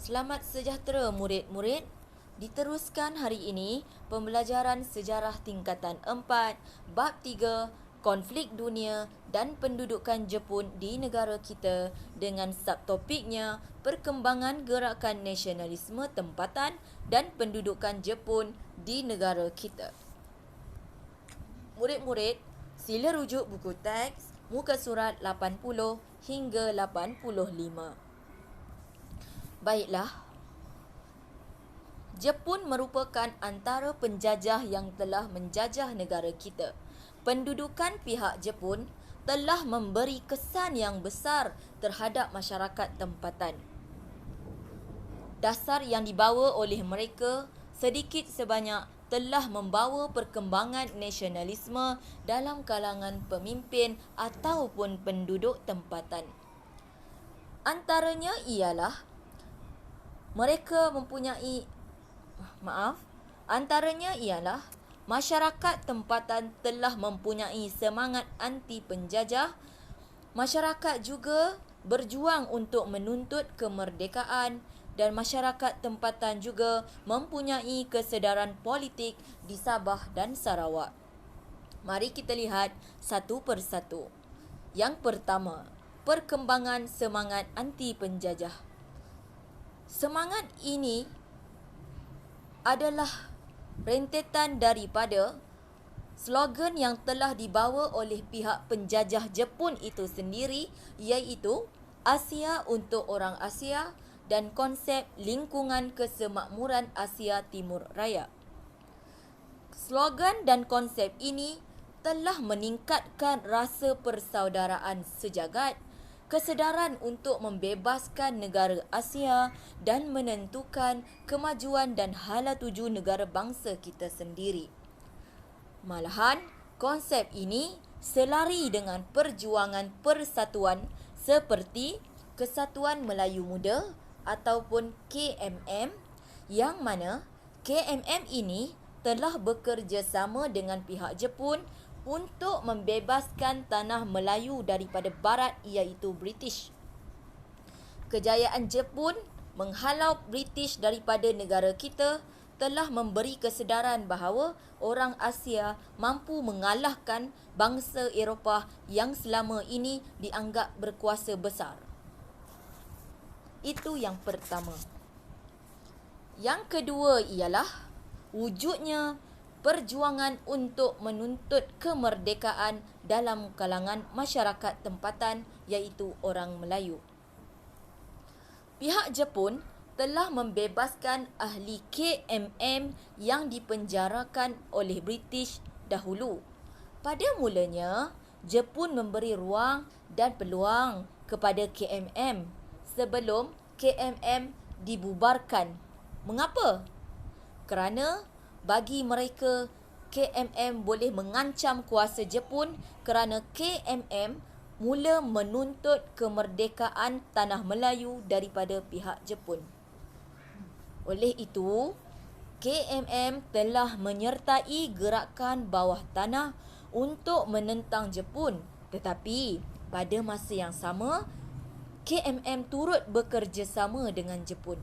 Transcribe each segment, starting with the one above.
Selamat sejahtera murid-murid. Diteruskan hari ini pembelajaran sejarah tingkatan 4, bab 3, konflik dunia dan pendudukan Jepun di negara kita dengan subtopiknya perkembangan gerakan nasionalisme tempatan dan pendudukan Jepun di negara kita. Murid-murid, sila rujuk buku teks muka surat 80 hingga 85. Baiklah, Jepun merupakan antara penjajah yang telah menjajah negara kita. Pendudukan pihak Jepun telah memberi kesan yang besar terhadap masyarakat tempatan. Dasar yang dibawa oleh mereka sedikit sebanyak telah membawa perkembangan nasionalisme dalam kalangan pemimpin ataupun penduduk tempatan. Antaranya ialah masyarakat tempatan telah mempunyai semangat anti penjajah. Masyarakat juga berjuang untuk menuntut kemerdekaan dan masyarakat tempatan juga mempunyai kesedaran politik di Sabah dan Sarawak. Mari kita lihat satu persatu. Yang pertama, perkembangan semangat anti penjajah. Semangat ini adalah rentetan daripada slogan yang telah dibawa oleh pihak penjajah Jepun itu sendiri, iaitu Asia untuk orang Asia dan konsep lingkungan kesemakmuran Asia Timur Raya. Slogan dan konsep ini telah meningkatkan rasa persaudaraan sejagat, kesedaran untuk membebaskan negara Asia dan menentukan kemajuan dan hala tuju negara bangsa kita sendiri. Malahan, konsep ini selari dengan perjuangan persatuan seperti Kesatuan Melayu Muda ataupun KMM, yang mana KMM ini telah bekerjasama dengan pihak Jepun untuk membebaskan tanah Melayu daripada barat, iaitu British. Kejayaan Jepun menghalau British daripada negara kita telah memberi kesedaran bahawa orang Asia mampu mengalahkan bangsa Eropah yang selama ini dianggap berkuasa besar. Itu yang pertama. Yang kedua ialah wujudnya perjuangan untuk menuntut kemerdekaan dalam kalangan masyarakat tempatan, iaitu orang Melayu. Pihak Jepun telah membebaskan ahli KMM yang dipenjarakan oleh British dahulu. Pada mulanya, Jepun memberi ruang dan peluang kepada KMM sebelum KMM dibubarkan. Mengapa? Kerana bagi mereka, KMM boleh mengancam kuasa Jepun kerana KMM mula menuntut kemerdekaan tanah Melayu daripada pihak Jepun. Oleh itu, KMM telah menyertai gerakan bawah tanah untuk menentang Jepun. Tetapi pada masa yang sama, KMM turut bekerjasama dengan Jepun.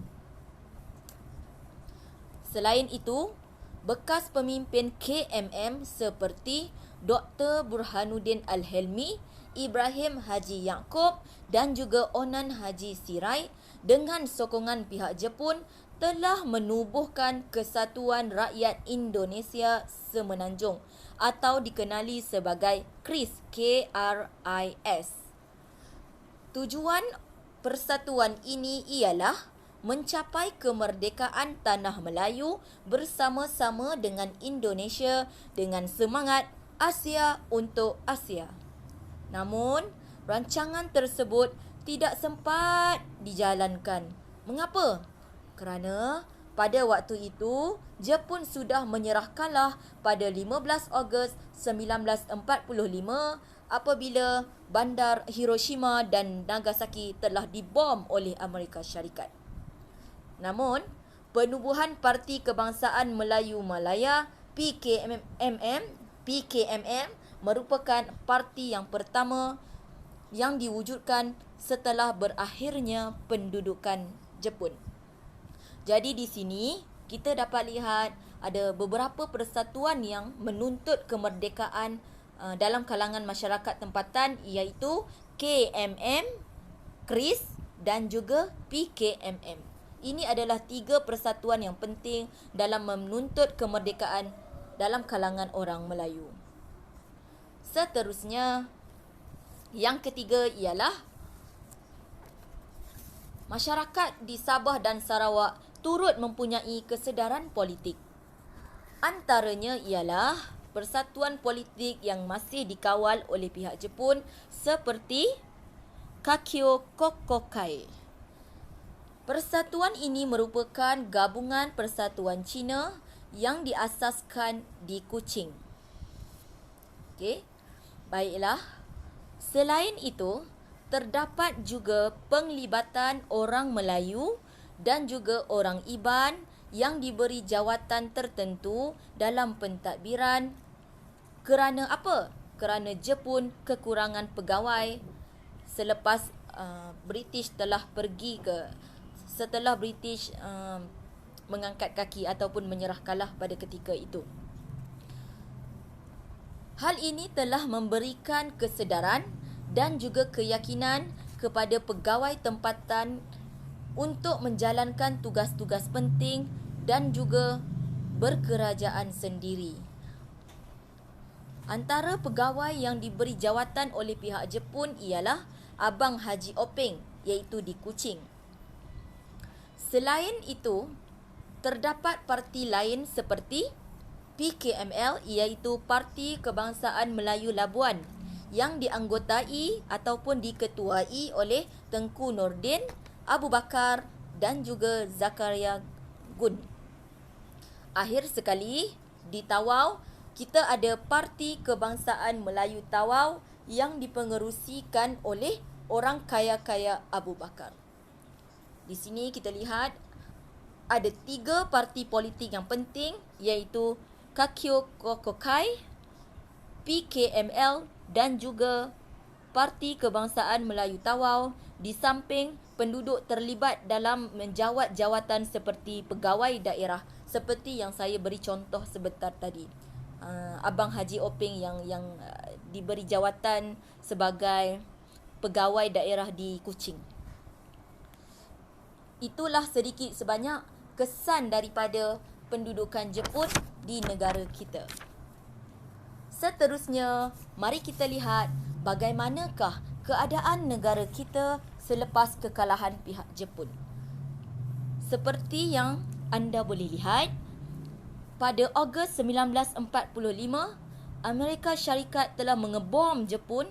Selain itu, bekas pemimpin KMM seperti Dr. Burhanuddin Al-Helmi, Ibrahim Haji Yaakob dan juga Onan Haji Sirai dengan sokongan pihak Jepun telah menubuhkan Kesatuan Rakyat Indonesia Semenanjung atau dikenali sebagai KRIS, KRIS. Tujuan persatuan ini ialah mencapai kemerdekaan tanah Melayu bersama-sama dengan Indonesia dengan semangat Asia untuk Asia. Namun, rancangan tersebut tidak sempat dijalankan. Mengapa? Kerana pada waktu itu, Jepun sudah menyerah kalah pada 15 Ogos 1945 apabila bandar Hiroshima dan Nagasaki telah dibom oleh Amerika Syarikat. Namun, penubuhan Parti Kebangsaan Melayu Malaya PKMM merupakan parti yang pertama yang diwujudkan setelah berakhirnya pendudukan Jepun. Jadi di sini kita dapat lihat ada beberapa persatuan yang menuntut kemerdekaan dalam kalangan masyarakat tempatan, iaitu KMM, KRIS dan juga PKMM. Ini adalah 3 persatuan yang penting dalam menuntut kemerdekaan dalam kalangan orang Melayu. Seterusnya, yang ketiga ialah masyarakat di Sabah dan Sarawak turut mempunyai kesedaran politik. Antaranya ialah persatuan politik yang masih dikawal oleh pihak Jepun seperti Kakyo Kokokai. Persatuan ini merupakan gabungan persatuan Cina yang diasaskan di Kuching. Okey. Baiklah. Selain itu, terdapat juga penglibatan orang Melayu dan juga orang Iban yang diberi jawatan tertentu dalam pentadbiran kerana apa? Kerana Jepun kekurangan pegawai selepas British telah pergi setelah British mengangkat kaki ataupun menyerah kalah pada ketika itu. Hal ini telah memberikan kesedaran dan juga keyakinan kepada pegawai tempatan untuk menjalankan tugas-tugas penting dan juga berkerajaan sendiri. Antara pegawai yang diberi jawatan oleh pihak Jepun ialah Abang Haji Openg, iaitu di Kuching. Selain itu, terdapat parti lain seperti PKML, iaitu Parti Kebangsaan Melayu Labuan, yang dianggotai ataupun diketuai oleh Tengku Nordin, Abu Bakar dan juga Zakaria Gun. Akhir sekali, di Tawau, kita ada Parti Kebangsaan Melayu Tawau yang dipengerusikan oleh orang kaya-kaya Abu Bakar. Di sini kita lihat ada 3 parti politik yang penting, iaitu Kakyo Kokokai, PKML dan juga Parti Kebangsaan Melayu Tawau, di samping penduduk terlibat dalam menjawat jawatan seperti pegawai daerah, seperti yang saya beri contoh sebentar tadi. Abang Haji Openg yang diberi jawatan sebagai pegawai daerah di Kuching. Itulah sedikit sebanyak kesan daripada pendudukan Jepun di negara kita. Seterusnya, mari kita lihat bagaimanakah keadaan negara kita selepas kekalahan pihak Jepun. Seperti yang anda boleh lihat, pada Ogos 1945, Amerika Syarikat telah mengebom Jepun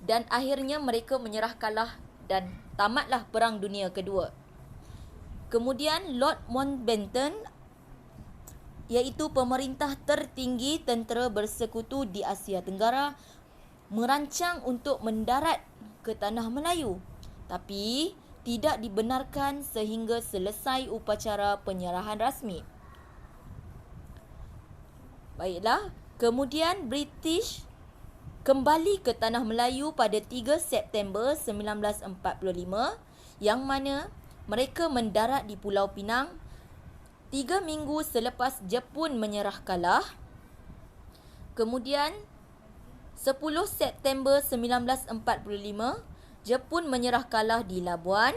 dan akhirnya mereka menyerah kalah dan tamatlah Perang Dunia Kedua. Kemudian Lord Mountbatten, iaitu pemerintah tertinggi tentera bersekutu di Asia Tenggara, merancang untuk mendarat ke Tanah Melayu, tapi tidak dibenarkan sehingga selesai upacara penyerahan rasmi. Baiklah, kemudian British kembali ke Tanah Melayu pada 3 September 1945, yang mana mereka mendarat di Pulau Pinang 3 minggu selepas Jepun menyerah kalah. Kemudian 10 September 1945, Jepun menyerah kalah di Labuan.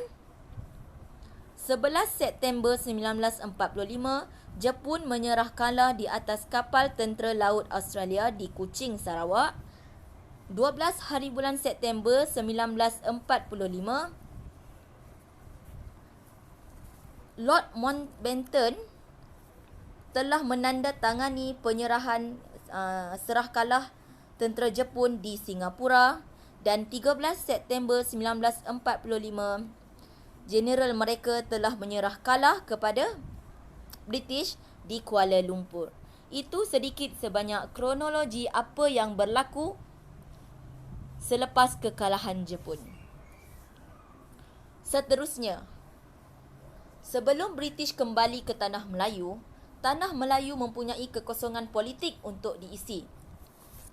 11 September 1945, Jepun menyerah kalah di atas kapal tentera laut Australia di Kuching, Sarawak. 12 hari bulan September 1945, Lord Mountbatten telah menandatangani penyerahan serah kalah tentera Jepun di Singapura, dan 13 September 1945, Jeneral mereka telah menyerah kalah kepada British di Kuala Lumpur. Itu sedikit sebanyak kronologi apa yang berlaku selepas kekalahan Jepun. Seterusnya, sebelum British kembali ke Tanah Melayu mempunyai kekosongan politik untuk diisi.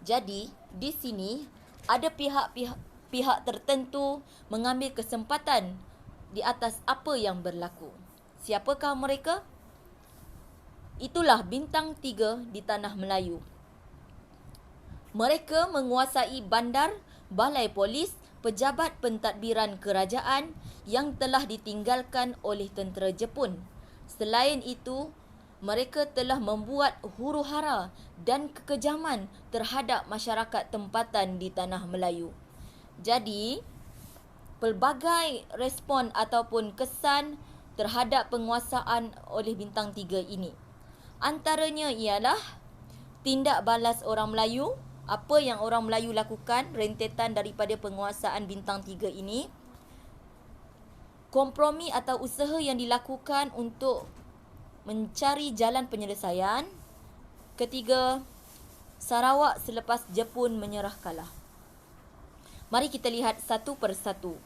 Jadi, di sini ada pihak tertentu mengambil kesempatan di atas apa yang berlaku. Siapakah mereka? Itulah bintang 3 di tanah Melayu. Mereka menguasai bandar, balai polis, pejabat pentadbiran kerajaan yang telah ditinggalkan oleh tentera Jepun. Selain itu, mereka telah membuat huru-hara dan kekejaman terhadap masyarakat tempatan di tanah Melayu. Jadi, pelbagai respon ataupun kesan terhadap penguasaan oleh bintang 3 ini. Antaranya ialah tindak balas orang Melayu. Apa yang orang Melayu lakukan rentetan daripada penguasaan bintang 3 ini. Kompromi atau usaha yang dilakukan untuk mencari jalan penyelesaian. Ketiga, Sarawak selepas Jepun menyerah kalah. Mari kita lihat satu persatu.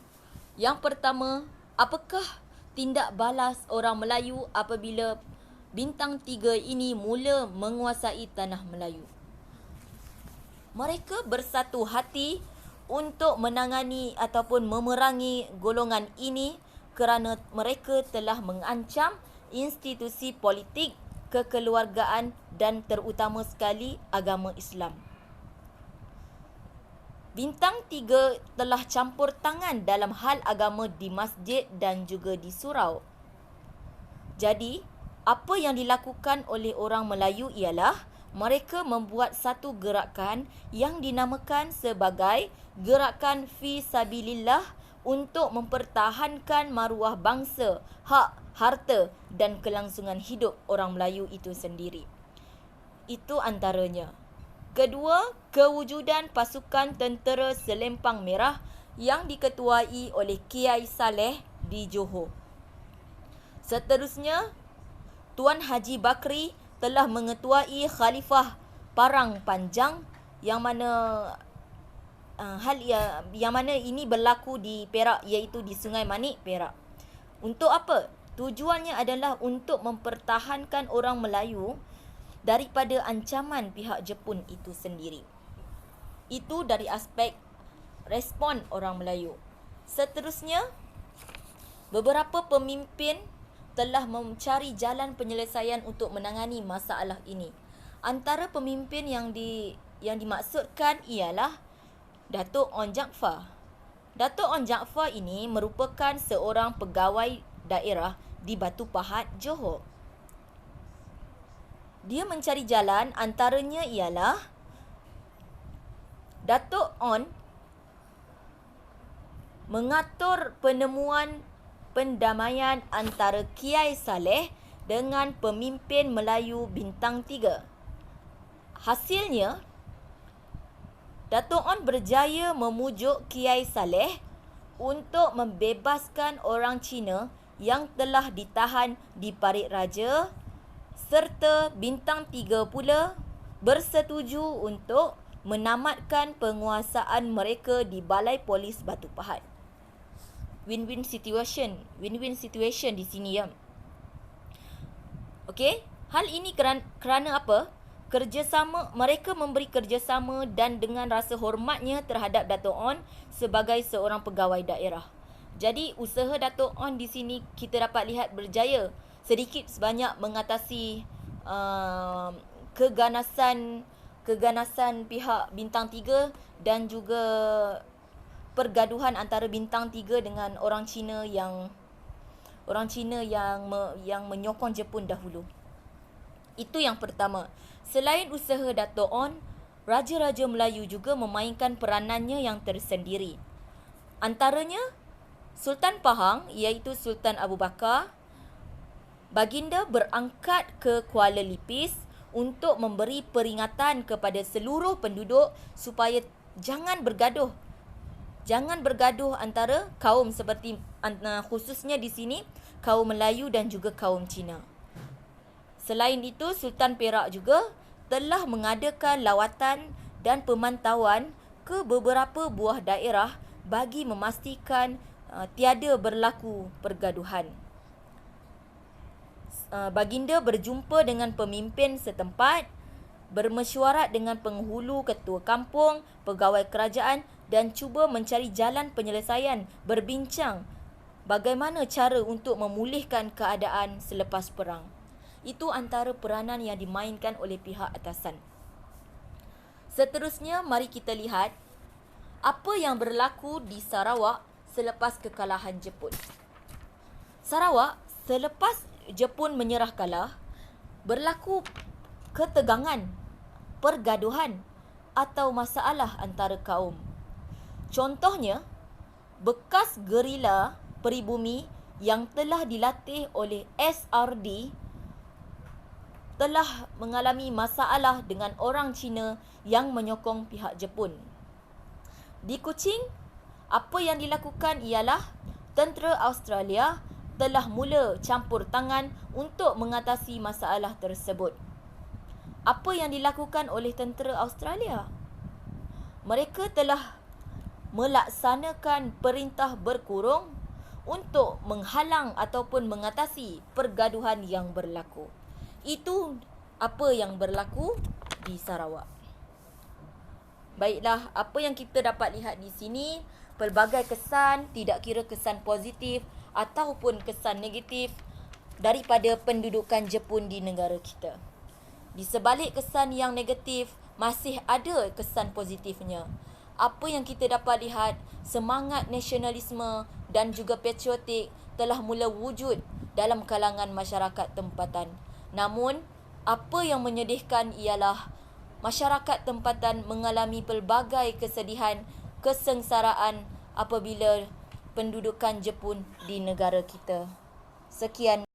Yang pertama, apakah tindak balas orang Melayu apabila bintang 3 ini mula menguasai tanah Melayu? Mereka bersatu hati untuk menangani ataupun memerangi golongan ini kerana mereka telah mengancam institusi politik, kekeluargaan dan terutama sekali agama Islam. Bintang 3 telah campur tangan dalam hal agama di masjid dan juga di surau. Jadi, apa yang dilakukan oleh orang Melayu ialah mereka membuat satu gerakan yang dinamakan sebagai Gerakan Fi Sabilillah untuk mempertahankan maruah bangsa, hak, harta dan kelangsungan hidup orang Melayu itu sendiri. Itu antaranya. Kedua, kewujudan pasukan tentera Selempang Merah yang diketuai oleh Kiai Saleh di Johor. Seterusnya, Tuan Haji Bakri telah mengetuai Khalifah Parang Panjang yang mana yang mana ini berlaku di Perak, iaitu di Sungai Manik, Perak. Untuk apa? Tujuannya adalah untuk mempertahankan orang Melayu daripada ancaman pihak Jepun itu sendiri. Itu dari aspek respon orang Melayu. Seterusnya, beberapa pemimpin telah mencari jalan penyelesaian untuk menangani masalah ini. Antara pemimpin yang dimaksudkan ialah Datuk On Jaafar. Datuk On Jaafar ini merupakan seorang pegawai daerah di Batu Pahat, Johor. Dia mencari jalan, antaranya ialah Datuk On mengatur penemuan pendamaian antara Kiai Saleh dengan pemimpin Melayu bintang 3. Hasilnya, Datuk On berjaya memujuk Kiai Saleh untuk membebaskan orang Cina yang telah ditahan di Parit Raja, serta bintang 3 pula bersetuju untuk menamatkan penguasaan mereka di Balai Polis Batu Pahat. Win-win situation di sini ya. Okey, hal ini kerana apa? Mereka memberi kerjasama dan dengan rasa hormatnya terhadap Datuk On sebagai seorang pegawai daerah. Jadi usaha Datuk On di sini kita dapat lihat berjaya sedikit sebanyak mengatasi keganasan pihak bintang 3 dan juga pergaduhan antara bintang 3 dengan orang Cina yang menyokong Jepun dahulu. Itu yang pertama. Selain usaha Datuk On, Raja-Raja Melayu juga memainkan peranannya yang tersendiri. Antaranya, Sultan Pahang iaitu Sultan Abu Bakar, baginda berangkat ke Kuala Lipis untuk memberi peringatan kepada seluruh penduduk supaya jangan bergaduh antara kaum seperti khususnya di sini kaum Melayu dan juga kaum Cina. Selain itu, Sultan Perak juga telah mengadakan lawatan dan pemantauan ke beberapa buah daerah bagi memastikan tiada berlaku pergaduhan. Baginda berjumpa dengan pemimpin setempat, bermesyuarat dengan penghulu, ketua kampung, pegawai kerajaan dan cuba mencari jalan penyelesaian, berbincang bagaimana cara untuk memulihkan keadaan selepas perang. Itu antara peranan yang dimainkan oleh pihak atasan. Seterusnya, mari kita lihat apa yang berlaku di Sarawak selepas kekalahan Jepun. Sarawak selepas Jepun menyerah kalah, berlaku ketegangan, pergaduhan atau masalah antara kaum. Contohnya, bekas gerila peribumi yang telah dilatih oleh SRD telah mengalami masalah dengan orang Cina yang menyokong pihak Jepun. Di Kuching, apa yang dilakukan ialah tentera Australia telah mula campur tangan untuk mengatasi masalah tersebut. Apa yang dilakukan oleh tentera Australia? Mereka telah melaksanakan perintah berkurung untuk menghalang ataupun mengatasi pergaduhan yang berlaku. Itu apa yang berlaku di Sarawak. Baiklah, apa yang kita dapat lihat di sini, pelbagai kesan, tidak kira kesan positif ataupun kesan negatif daripada pendudukan Jepun di negara kita. Di sebalik kesan yang negatif, masih ada kesan positifnya. Apa yang kita dapat lihat, semangat nasionalisme dan juga patriotik telah mula wujud dalam kalangan masyarakat tempatan. Namun, apa yang menyedihkan ialah masyarakat tempatan mengalami pelbagai kesedihan, kesengsaraan apabila pendudukan Jepun di negara kita. Sekian.